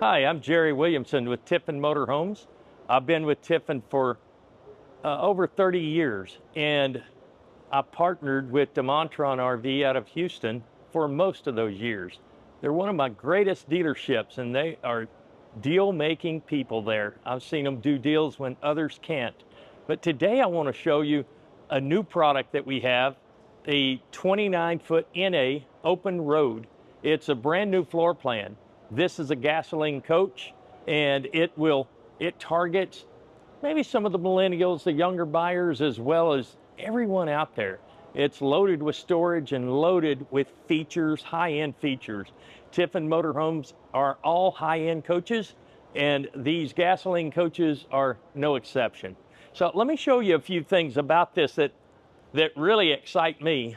Hi, I'm Jerry Williamson with Tiffin Motorhomes. I've been with Tiffin for over 30 years, and I partnered with Demontrond RV out of Houston for most of those years. They're one of my greatest dealerships, and they are deal-making people there. I've seen them do deals when others can't. But today I want to show you a new product that we have, a 29-foot NA Open Road. It's a brand new floor plan. This is a gasoline coach, and it targets maybe some of the millennials, the younger buyers, as well as everyone out there. It's loaded with storage and loaded with features, high-end features. Tiffin Motorhomes are all high-end coaches, and these gasoline coaches are no exception. So let me show you a few things about this that really excite me.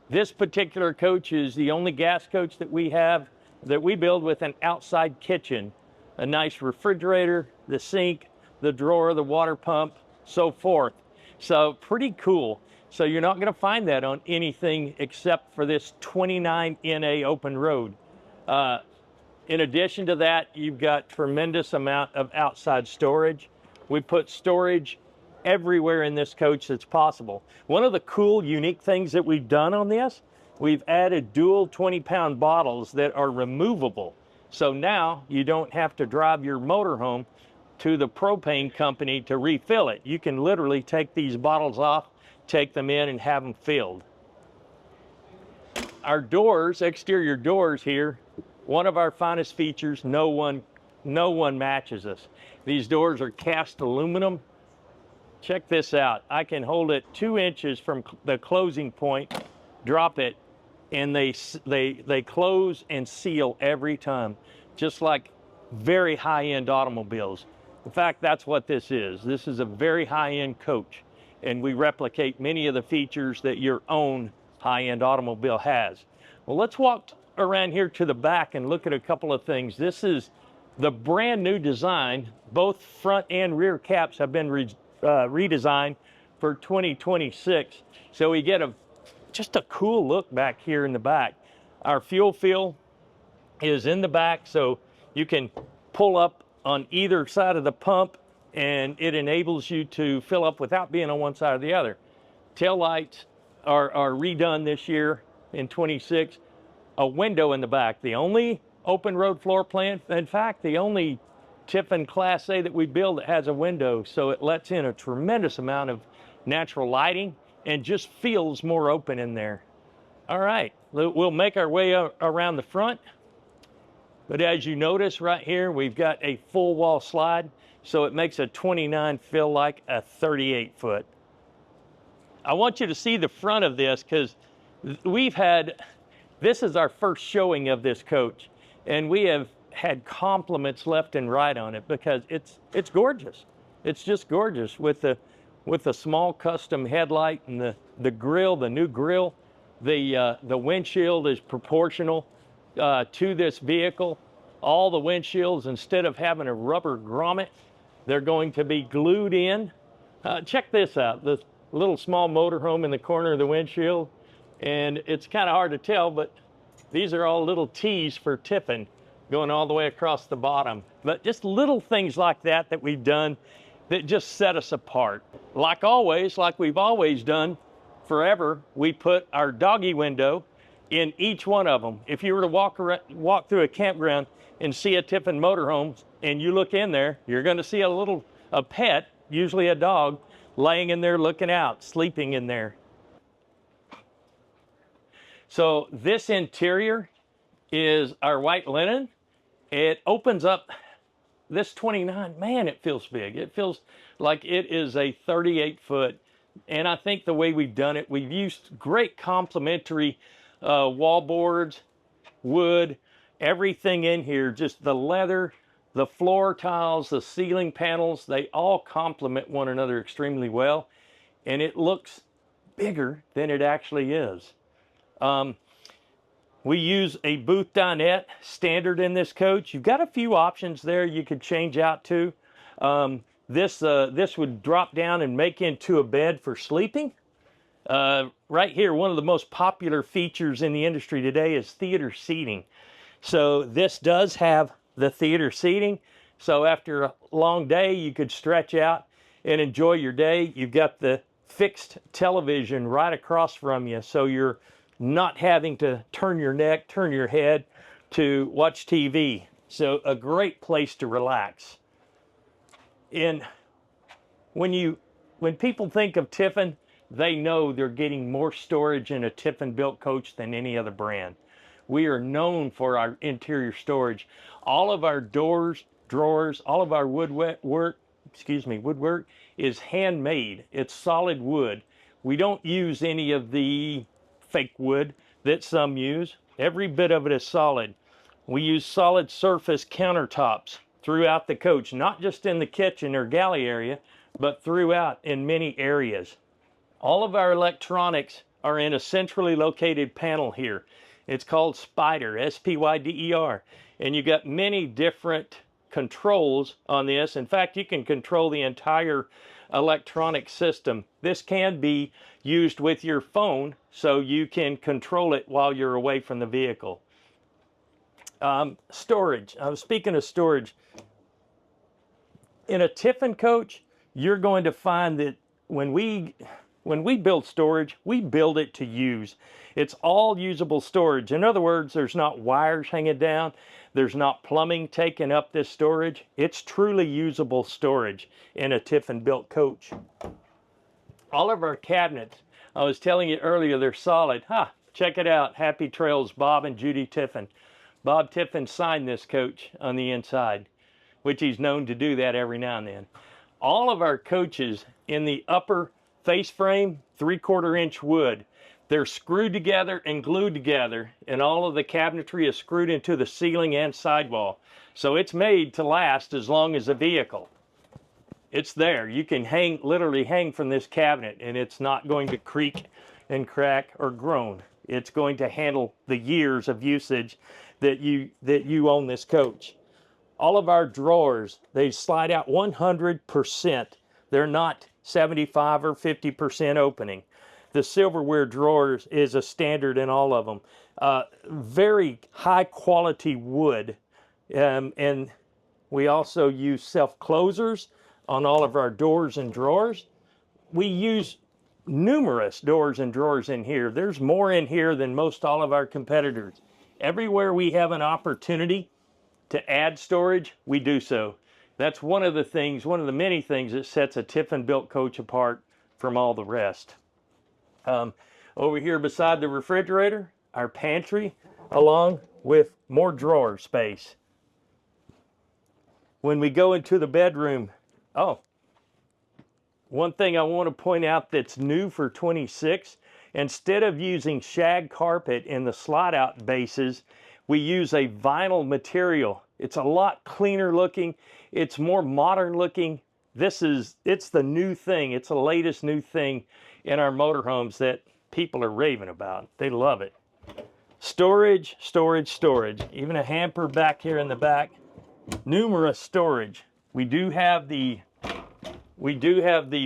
This particular coach is the only gas coach that we have that we build with an outside kitchen, a nice refrigerator, the sink, the drawer, the water pump, so forth. So pretty cool. So you're not going to find that on anything except for this 29 NA Open Road. In addition to that, you've got tremendous amount of outside storage. We put storage everywhere in this coach that's possible. One of the cool, unique things that we've done on this, we've added dual 20-pound bottles that are removable. So now you don't have to drive your motorhome to the propane company to refill it. You can literally take these bottles off, take them in, and have them filled. Our doors, exterior doors here, one of our finest features. No one matches us. These doors are cast aluminum. Check this out. I can hold it 2 inches from the closing point, drop it, and they close and seal every time, just like very high-end automobiles. In fact, that's what this is. This is a very high-end coach, and we replicate many of the features that your own high-end automobile has. Well, let's walk around here to the back and look at a couple of things. This is the brand new design. Both front and rear caps have been redesigned for 2026. So we get just a cool look back here in the back. Our fuel fill is in the back, so you can pull up on either side of the pump, and it enables you to fill up without being on one side or the other. Tail lights are redone this year in 26. A window in the back. The only open road floor plan, in fact, the only Tiffin Class A that we build that has a window, so it lets in a tremendous amount of natural lighting and just feels more open in there. All right, we'll make our way around the front. But as you notice right here, we've got a full wall slide, so it makes a 29 feel like a 38 foot. I want you to see the front of this, because this is our first showing of this coach, and we have had compliments left and right on it because it's gorgeous. It's just gorgeous with the small custom headlight and the grill, the new grill. The windshield is proportional to this vehicle. All the windshields, instead of having a rubber grommet, they're going to be glued in. Check this out, the little small motorhome in the corner of the windshield. And it's kind of hard to tell, but these are all little T's for Tiffin going all the way across the bottom. But just little things like that we've done that just set us apart. Like always, like we've always done forever, we put our doggy window in each one of them. If you were to walk through a campground and see a Tiffin Motorhomes and you look in there, you're going to see a pet, usually a dog, laying in there looking out, sleeping in there. So this interior is our white linen. It opens up. This 29, man, it feels big. It feels like it is a 38 foot. And I think the way we've done it, we've used great complementary wall boards, wood, everything in here, just the leather, the floor tiles, the ceiling panels, they all complement one another extremely well. And it looks bigger than it actually is. We use a booth dinette standard in this coach. You've got a few options there you could change out to. This would drop down and make into a bed for sleeping. Right here, one of the most popular features in the industry today is theater seating. So this does have the theater seating. So after a long day, you could stretch out and enjoy your day. You've got the fixed television right across from you, so you're not having to turn your neck, turn your head to watch TV. So a great place to relax. And when people think of Tiffin, they know they're getting more storage in a Tiffin built coach than any other brand. We are known for our interior storage. All of our doors, drawers, all of our woodwork is handmade. It's solid wood. We don't use any of the fake wood that some use. Every bit of it is solid. We use solid surface countertops throughout the coach, not just in the kitchen or galley area, but throughout in many areas. All of our electronics are in a centrally located panel here. It's called Spyder, S-P-Y-D-E-R. And you got many different controls on this. In fact, you can control the entire electronic system. This can be used with your phone, so you can control it while you're away from the vehicle. Storage. I was speaking of storage. In a Tiffin coach, you're going to find that when we build storage, we build it to use. It's all usable storage. In other words, there's not wires hanging down. There's not plumbing taking up this storage. It's truly usable storage in a Tiffin built coach. All of our cabinets, I was telling you earlier, they're solid. Check it out. Happy Trails, Bob and Judy Tiffin. Bob Tiffin signed this coach on the inside, which he's known to do that every now and then. All of our coaches in the upper face frame, 3/4 inch wood. They're screwed together and glued together, and all of the cabinetry is screwed into the ceiling and sidewall. So it's made to last as long as a vehicle. It's there. You can literally hang from this cabinet, and it's not going to creak and crack or groan. It's going to handle the years of usage that you own this coach. All of our drawers, they slide out 100%. They're not 75 or 50% opening. The silverware drawers is a standard in all of them. Very high quality wood. And we also use self-closers on all of our doors and drawers. We use numerous doors and drawers in here. There's more in here than most all of our competitors. Everywhere we have an opportunity to add storage, we do so. That's one of the many things that sets a Tiffin built coach apart from all the rest. Over here beside the refrigerator, our pantry, along with more drawer space. When we go into the bedroom, one thing I want to point out that's new for 26, instead of using shag carpet in the slide out bases, we use a vinyl material. It's a lot cleaner looking. It's more modern looking. It's the new thing. It's the latest new thing in our motorhomes that people are raving about. They love it. Storage, storage, storage. Even a hamper back here in the back. Numerous storage. We do have the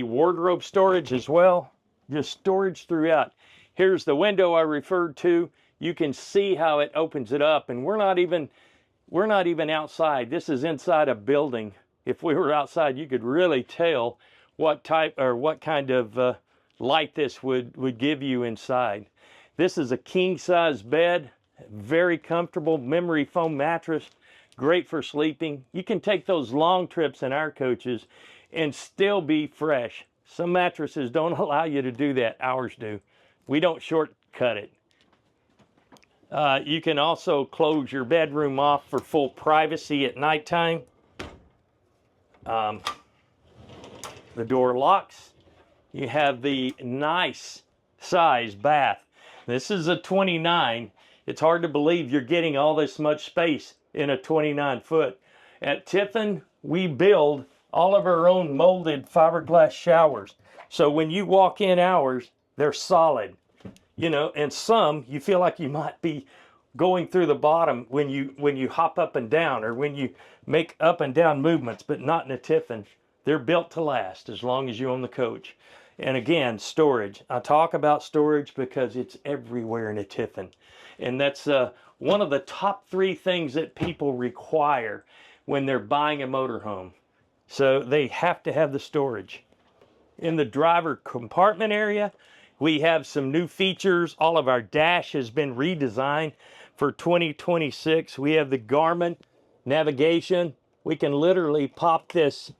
wardrobe storage as well. Just storage throughout. Here's the window I referred to. You can see how it opens it up, and we're not even outside. This is inside a building. If we were outside, you could really tell what kind of light this would give you inside. This is a king size bed, very comfortable memory foam mattress, great for sleeping. You can take those long trips in our coaches and still be fresh. Some mattresses don't allow you to do that. Ours do. We don't shortcut it. You can also close your bedroom off for full privacy at nighttime. The door locks. You have the nice size bath. This is a 29. It's hard to believe you're getting all this much space in a 29 foot. At Tiffin, we build all of our own molded fiberglass showers. So when you walk in ours, they're solid. You know, and some you feel like you might be going through the bottom when you hop up and down, or when you make up and down movements, but not in a Tiffin. They're built to last as long as you own the coach. And again, storage. I talk about storage because it's everywhere in a Tiffin. And that's one of the top 3 things that people require when they're buying a motorhome. So they have to have the storage. In the driver compartment area, we have some new features. All of our dash has been redesigned for 2026. We have the Garmin navigation. We can literally pop this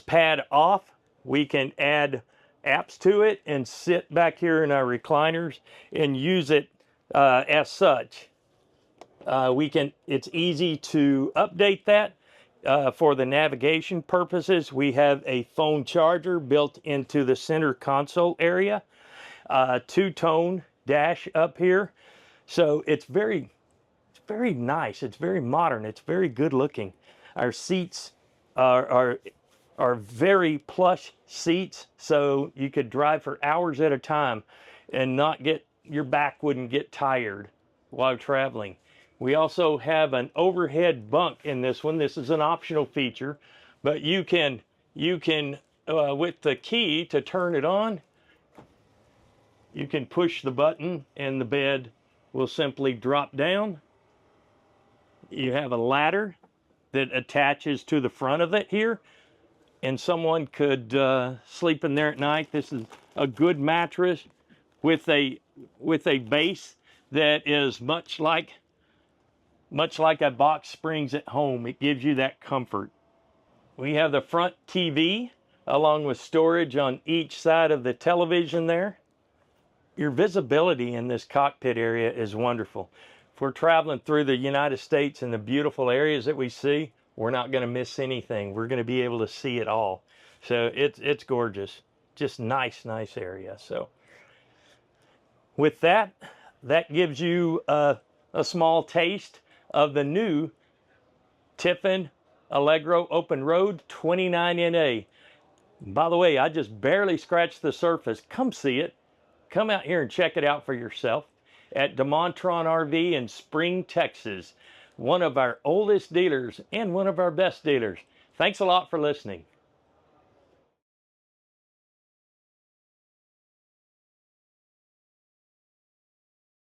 pad off. We can add apps to it and sit back here in our recliners and use it as such. It's easy to update that. For the navigation purposes, we have a phone charger built into the center console area. Two-tone dash up here. So it's very nice. It's very modern. It's very good looking. Our seats are very plush seats, so you could drive for hours at a time and not get, your back wouldn't get tired while traveling. We also have an overhead bunk in this one. This is an optional feature, but you can with the key to turn it on, you can push the button and the bed will simply drop down. You have a ladder that attaches to the front of it here, and someone could sleep in there at night. This is a good mattress with a base that is much like a box springs at home. It gives you that comfort. We have the front TV along with storage on each side of the television there. Your visibility in this cockpit area is wonderful. If we're traveling through the United States and the beautiful areas that we see, we're not going to miss anything. We're going to be able to see it all. So it's gorgeous. Just nice area. So with that gives you a small taste of the new Tiffin Open Road 29NA. By the way, I just barely scratched the surface. Come see it. Come out here and check it out for yourself at Demontrond RV in Spring, Texas. One of our oldest dealers and one of our best dealers. Thanks a lot for listening.